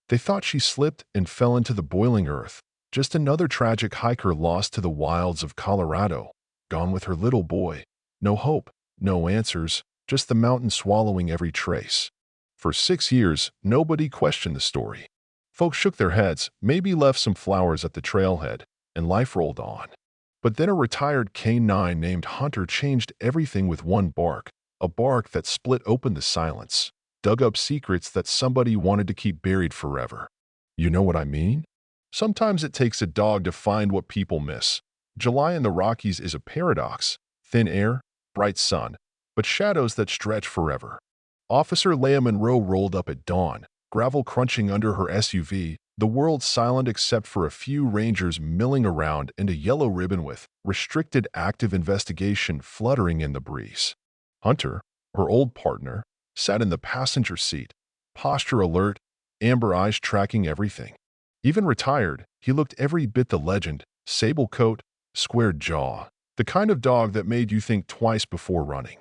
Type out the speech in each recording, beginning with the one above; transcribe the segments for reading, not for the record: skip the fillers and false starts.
They thought she slipped and fell into the boiling earth. Just another tragic hiker lost to the wilds of Colorado, gone with her little boy. No hope, no answers, just the mountain swallowing every trace. For 6 years, nobody questioned the story. Folks shook their heads, maybe left some flowers at the trailhead, and life rolled on. But then a retired K-9 named Hunter changed everything with one bark, a bark that split open the silence, dug up secrets that somebody wanted to keep buried forever. You know what I mean? Sometimes it takes a dog to find what people miss. July in the Rockies is a paradox: thin air, bright sun, but shadows that stretch forever. Officer Leah Monroe rolled up at dawn, gravel crunching under her SUV, the world silent except for a few rangers milling around and a yellow ribbon with "Restricted Active Investigation" fluttering in the breeze. Hunter, her old partner, sat in the passenger seat, posture alert, amber eyes tracking everything. Even retired, he looked every bit the legend: sable coat, squared jaw, the kind of dog that made you think twice before running.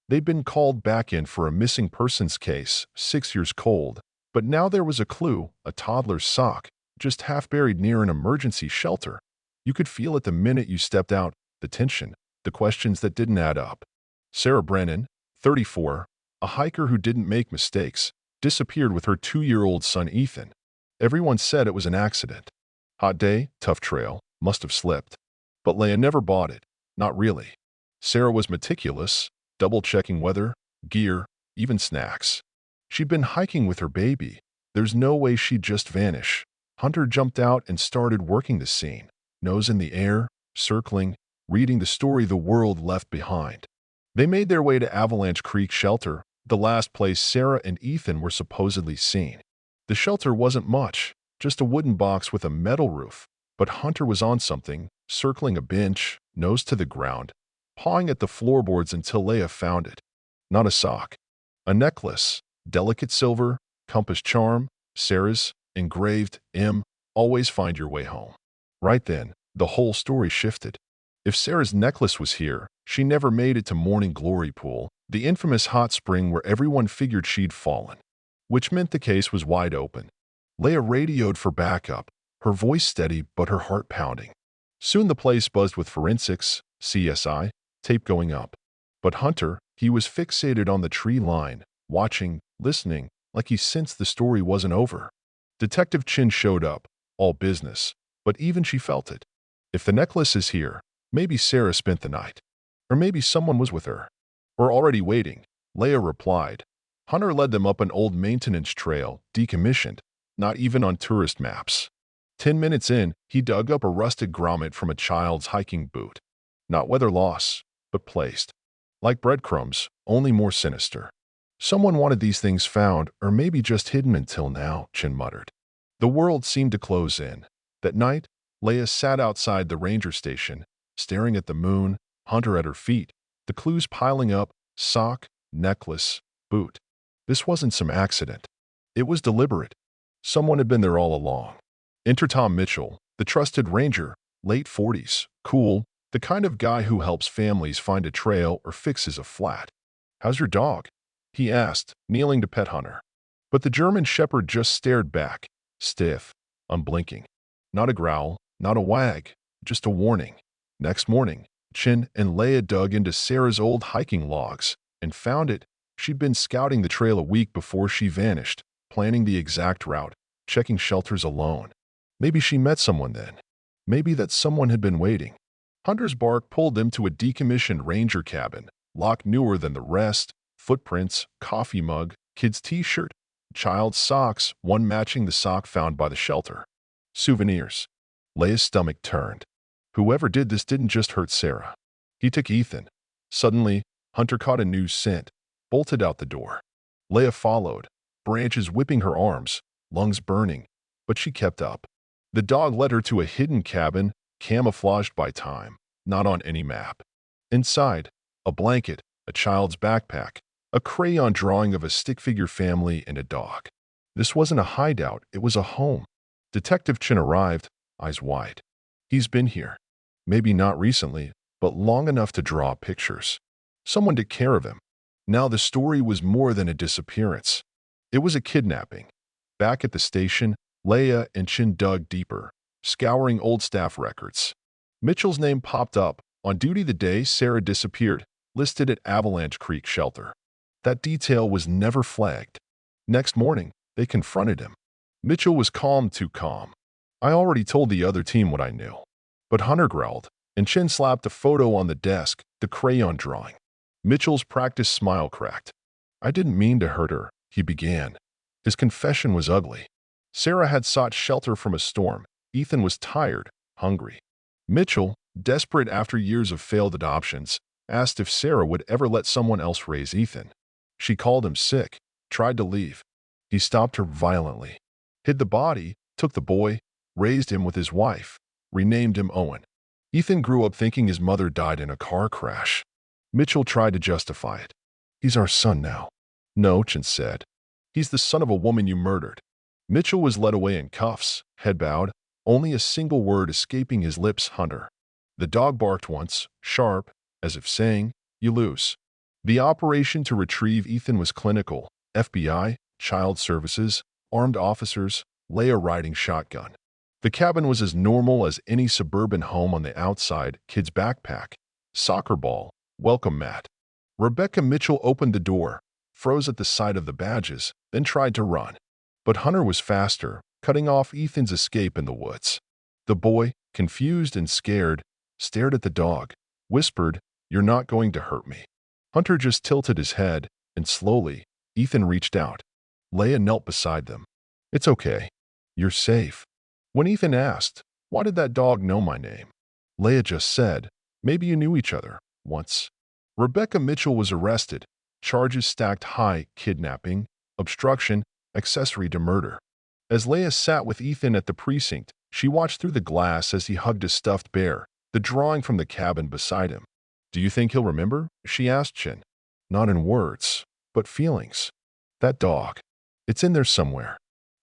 They'd been called back in for a missing persons case, 6 years cold, but now there was a clue: a toddler's sock, just half buried near an emergency shelter. You could feel it the minute you stepped out, the tension, the questions that didn't add up. Sarah Brennan, 34, a hiker who didn't make mistakes, disappeared with her 2-year-old son Ethan. Everyone said it was an accident. Hot day, tough trail, must have slipped. But Leah never bought it. Not really. Sarah was meticulous, double-checking weather, gear, even snacks. She'd been hiking with her baby. There's no way she'd just vanish. Hunter jumped out and started working the scene, nose in the air, circling, reading the story the world left behind. They made their way to Avalanche Creek Shelter, the last place Sarah and Ethan were supposedly seen. The shelter wasn't much, just a wooden box with a metal roof, but Hunter was on something, circling a bench, nose to the ground, pawing at the floorboards until Leah found it. Not a sock. A necklace, delicate silver, compass charm, Sarah's, engraved, M, always find your way home. Right then, the whole story shifted. If Sarah's necklace was here, she never made it to Morning Glory Pool, the infamous hot spring where everyone figured she'd fallen, which meant the case was wide open. Leah radioed for backup, her voice steady but her heart pounding. Soon the place buzzed with forensics, CSI, tape going up. But Hunter, he was fixated on the tree line, watching, listening, like he sensed the story wasn't over. Detective Chin showed up, all business, but even she felt it. If the necklace is here, maybe Sarah spent the night. Or maybe someone was with her. Or already waiting, Leah replied. Hunter led them up an old maintenance trail, decommissioned, not even on tourist maps. 10 minutes in, he dug up a rusted grommet from a child's hiking boot. Not weather loss, but placed. Like breadcrumbs, only more sinister. Someone wanted these things found, or maybe just hidden until now, Chin muttered. The world seemed to close in. That night, Leah sat outside the ranger station, staring at the moon, Hunter at her feet, the clues piling up: sock, necklace, boot. This wasn't some accident. It was deliberate. Someone had been there all along. Enter Tom Mitchell, the trusted ranger, late 40s, cool, the kind of guy who helps families find a trail or fixes a flat. "How's your dog?" he asked, kneeling to pet Hunter. But the German shepherd just stared back, stiff, unblinking. Not a growl, not a wag, just a warning. Next morning, Chin and Leah dug into Sarah's old hiking logs and found it. She'd been scouting the trail a week before she vanished, planning the exact route, checking shelters alone. Maybe she met someone then. Maybe that someone had been waiting. Hunter's bark pulled them to a decommissioned ranger cabin, locked newer than the rest, footprints, coffee mug, kid's t-shirt, child's socks, one matching the sock found by the shelter. Souvenirs. Leah's stomach turned. Whoever did this didn't just hurt Sarah. He took Ethan. Suddenly, Hunter caught a new scent, bolted out the door. Leah followed, branches whipping her arms, lungs burning, but she kept up. The dog led her to a hidden cabin, camouflaged by time, not on any map. Inside, a blanket, a child's backpack, a crayon drawing of a stick-figure family and a dog. This wasn't a hideout, it was a home. Detective Chin arrived, eyes wide. He's been here. Maybe not recently, but long enough to draw pictures. Someone took care of him. Now the story was more than a disappearance. It was a kidnapping. Back at the station, Leia and Chin dug deeper, scouring old staff records. Mitchell's name popped up, on duty the day Sarah disappeared, listed at Avalanche Creek Shelter. That detail was never flagged. Next morning, they confronted him. Mitchell was calm, too calm. I already told the other team what I knew. But Hunter growled, and Chin slapped a photo on the desk, the crayon drawing. Mitchell's practiced smile cracked. I didn't mean to hurt her, he began. His confession was ugly. Sarah had sought shelter from a storm. Ethan was tired, hungry. Mitchell, desperate after years of failed adoptions, asked if Sarah would ever let someone else raise Ethan. She called him sick, tried to leave. He stopped her violently. Hid the body, took the boy, raised him with his wife, renamed him Owen. Ethan grew up thinking his mother died in a car crash. Mitchell tried to justify it. He's our son now. No, Chin said. He's the son of a woman you murdered. Mitchell was led away in cuffs, head bowed, only a single word escaping his lips, Hunter. The dog barked once, sharp, as if saying, you lose. The operation to retrieve Ethan was clinical. FBI, Child Services, armed officers, Leia riding shotgun. The cabin was as normal as any suburban home on the outside, kid's backpack, soccer ball, welcome mat. Rebecca Mitchell opened the door, froze at the sight of the badges, then tried to run. But Hunter was faster, cutting off Ethan's escape in the woods. The boy, confused and scared, stared at the dog, whispered, "You're not going to hurt me." Hunter just tilted his head, and slowly, Ethan reached out. Leia knelt beside them. "It's okay. You're safe." When Ethan asked, "Why did that dog know my name?" Leia just said, "Maybe you knew each other, once." Rebecca Mitchell was arrested, charges stacked high, kidnapping, obstruction, accessory to murder. As Leia sat with Ethan at the precinct, she watched through the glass as he hugged a stuffed bear, the drawing from the cabin beside him. "Do you think he'll remember?" she asked Chin. "Not in words, but feelings. That dog. It's in there somewhere."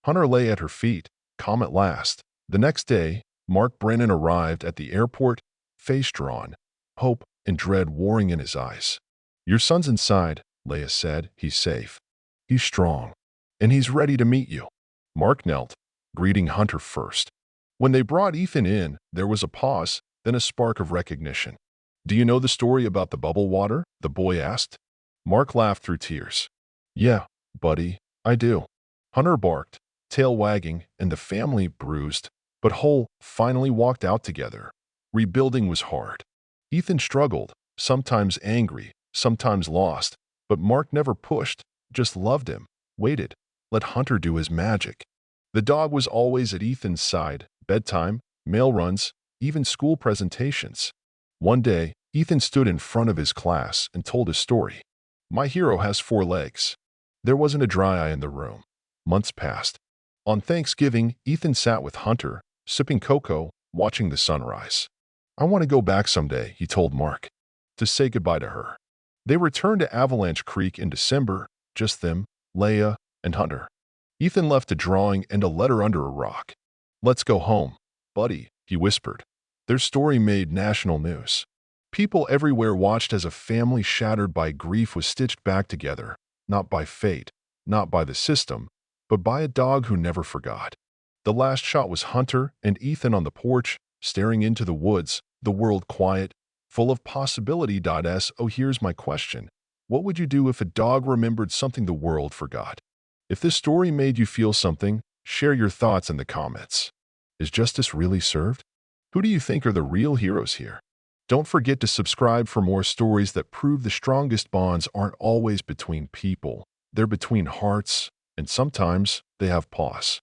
Hunter lay at her feet, calm at last. The next day, Mark Brennan arrived at the airport, face drawn, hope and dread warring in his eyes. "Your son's inside," Leia said. "He's safe. He's strong. And he's ready to meet you." Mark knelt, greeting Hunter first. When they brought Ethan in, there was a pause, then a spark of recognition. "Do you know the story about the bubble water?" the boy asked. Mark laughed through tears. "Yeah, buddy, I do." Hunter barked, tail wagging, and the family, bruised but whole, finally walked out together. Rebuilding was hard. Ethan struggled, sometimes angry, sometimes lost, but Mark never pushed, just loved him, waited, let Hunter do his magic. The dog was always at Ethan's side, bedtime, mail runs, even school presentations. One day, Ethan stood in front of his class and told his story. "My hero has 4 legs." There wasn't a dry eye in the room. Months passed. On Thanksgiving, Ethan sat with Hunter, sipping cocoa, watching the sunrise. "I want to go back someday," he told Mark, to say goodbye to her. They returned to Avalanche Creek in December, just them, Leia, and Hunter. Ethan left a drawing and a letter under a rock. "Let's go home, buddy," he whispered. Their story made national news. People everywhere watched as a family shattered by grief was stitched back together, not by fate, not by the system, but by a dog who never forgot. The last shot was Hunter and Ethan on the porch, staring into the woods, the world quiet, full of possibility. So here's my question. What would you do if a dog remembered something the world forgot? If this story made you feel something, share your thoughts in the comments. Is justice really served? Who do you think are the real heroes here? Don't forget to subscribe for more stories that prove the strongest bonds aren't always between people. They're between hearts, and sometimes they have paws.